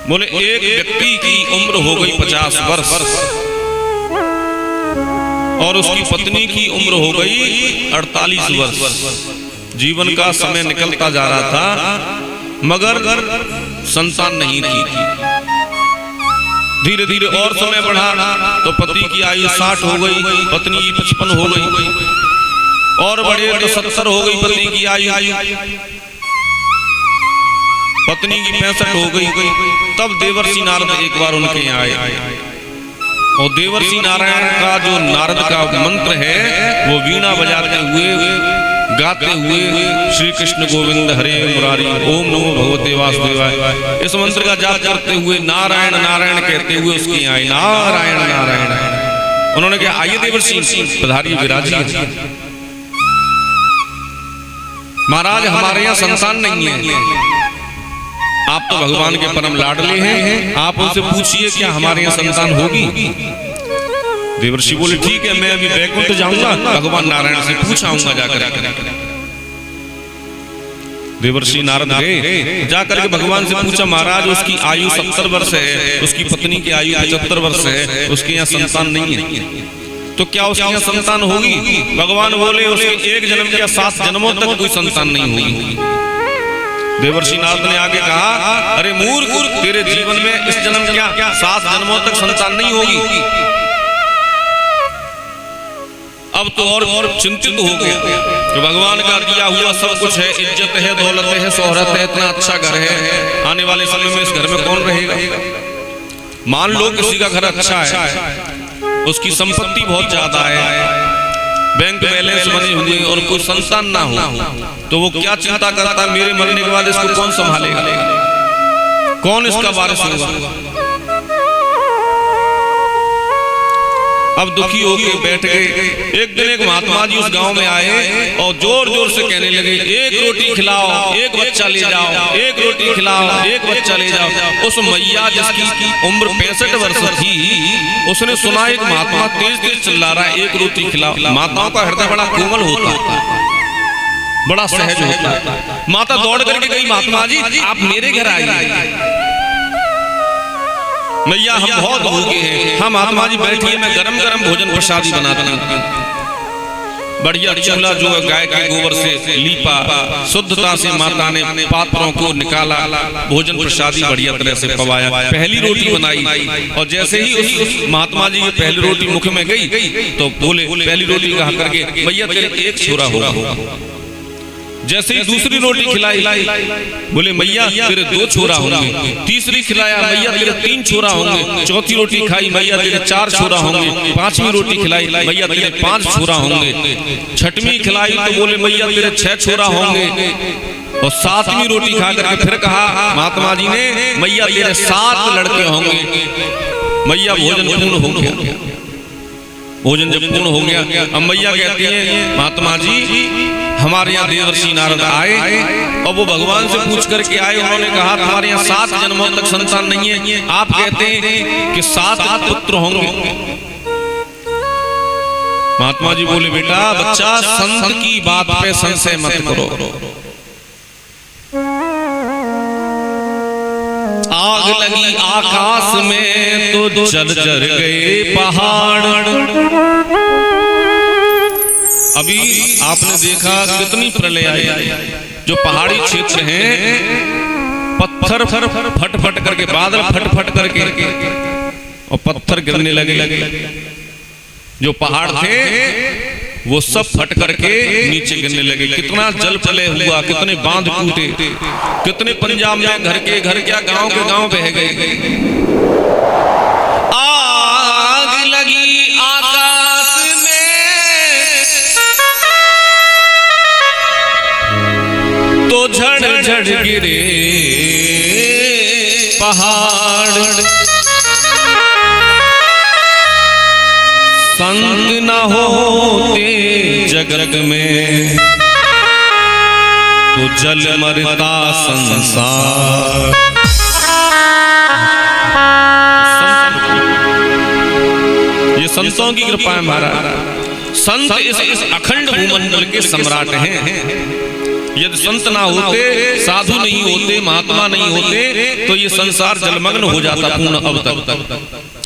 बोले एक व्यक्ति की उम्र हो गई 50 वर्ष और उसकी पत्नी की उम्र हो गई 48 वर्ष। जीवन का समय निकलता जा रहा था मगर संतान नहीं थी। धीरे धीरे और समय बढ़ा तो पति की आयु 60 हो गई, पत्नी की 55 हो गई, और बढ़े तो 70 हो गई पति की आयु, पत्नी की 65 हो गई। तब देवर्षि नारद एक बार उनके यहाँ आए और देवर्षि नारायण का जो नारद का मंत्र है वो वीणा बजाते हुए गाते हुए श्री कृष्ण गोविंद हरे मुरारी ओम नमो भगवते वासुदेवाय इस मंत्र का जाप करते हुए नारायण नारायण कहते हुए उसके आए। नारायण नारायण उन्होंने कहा आइए देवर्षि पधारिए विराजिए। महाराज हमारे यहाँ संतान नहीं है, आप तो भगवान के परम लाडले हैं, आप उनसे पूछिए क्या हमारे यहाँ संतान होगी। देवर्षि बोले ठीक है, मैं अभी वैकुंठ जाऊंगा, भगवान नारायण से पूछाऊंगा जाकर। देवर्षि नारद गए, जाकर के भगवान से पूछा महाराज उसकी आयु 70 वर्ष है, उसकी पत्नी की आयु 75 वर्ष है, उसके यहाँ संतान नहीं है, तो क्या उसके यहाँ संतान होगी। भगवान बोले उसके एक जन्म या 7 जन्मों तक कोई संतान नहीं होगी। देवर्षि नारद ने आगे कहा अरे मूर्ख, तेरे जीवन में इस जन्म क्या 7 जन्मों तक संतान नहीं होगी। अब तो और चिंतित हो गया कि भगवान का दिया हुआ सब कुछ है, इज्जत है, दौलत है, शोहरत है, इतना अच्छा घर है, आने वाले समय में इस घर में कौन रहेगा। मान लो किसी का घर अच्छा है, उसकी संपत्ति बहुत ज्यादा है, बैंक बैलेंस बने हुए और कोई संतान ना हो, तो वो क्या चिंता करता है मेरे मरने के बाद इसको कौन संभालेगा, कौन इसका वारिस होगा। अब दुखी होकर बैठ गए। एक दिन एक महात्मा जी उस गांव में आए और जोर जोर से कहने लगे एक रोटी खिलाओ, एक बच्चा ले जाओ, एक रोटी खिलाओ, एक बच्चा ले जाओ। उस मैया जिसकी उम्र 65 वर्ष थी उसने सुना एक महात्मा तेज तेज चिल्ला रहा है एक रोटी खिलाओ। माताओं का हृदय बड़ा कोमल होता है, बड़ा सहज होता है। माता दौड़ करके गई महात्मा जी आप मेरे घर आइए। मैया हम बहुत भूखे हैं। हाँ महात्मा जी बैठिए, मैं गरम गरम भोजन प्रसादी बनाता हूँ। बढ़िया चूल्हा जो गाय के गोबर से लीपा, शुद्धता से माता ने पात्रों को निकाला, भोजन प्रसादी बढ़िया तरह से पवाया, पहली रोटी बनाई और जैसे ही उस महात्मा जी की पहली रोटी मुख में गई तो बोले पहली रोटी कहा करके मैया तेरे एक छोरा होगा। जैसे ही दूसरी रोटी खिलाई बोले मैया तेरे 2 छोरा होंगे। तीसरी खिलाया मैया तेरे 3 छोरा होंगे। चौथी रोटी खाई मैया तेरे 4 छोरा होंगे। 5वीं रोटी खिलाई मैया तेरे 5 छोरा होंगे। 6वीं खिलाई तो बोले मैया तेरे 6 छोरा होंगे। और 7वीं रोटी खा करके फिर कहा महात्मा जी ने मैया तेरे 7 लड़के होंगे। मैया भोजन पूर्ण हो गया। भोजन जब पूर्ण हो गया अब मैया कहती है महात्मा जी हमारे यहाँ देवर्षि नारद आए और वो भगवान से पूछ करके आए। उन्होंने कहा हमारे यहाँ 7 जन्मों तक संतान नहीं है, आप कहते हैं कि 7 पुत्र होंगे। महात्मा जी बोले बेटा बच्चा संत की बात पे संशय मत करो। आग लगी आकाश में तो जल जल गए पहाड़। अभी आपने देखा कितनी प्रलय आई। जो पहाड़ी क्षेत्र हैं पत्थर फट फट करके, बादल फट फट करके और पत्थर गिरने लगे। जो पहाड़ थे वो सब फट करके नीचे गिरने लगे। कितना जल प्रलय हुआ, कितने बांध टूटे, कितने पंजाब में घर के घर क्या गांव के गांव बह गए। आग लगी आकाश तो झड़ झड़ गिरे पहाड़। संग न होते जगत में तो जल मरता संसार। ये संतों की कृपा है महाराज। संत इस अखंड भूमंडल के सम्राट हैं। यदि संत ना होते, साधु नहीं होते, महात्मा नहीं होते तो ये संसार जलमग्न हो जाता पूर्ण अब तक।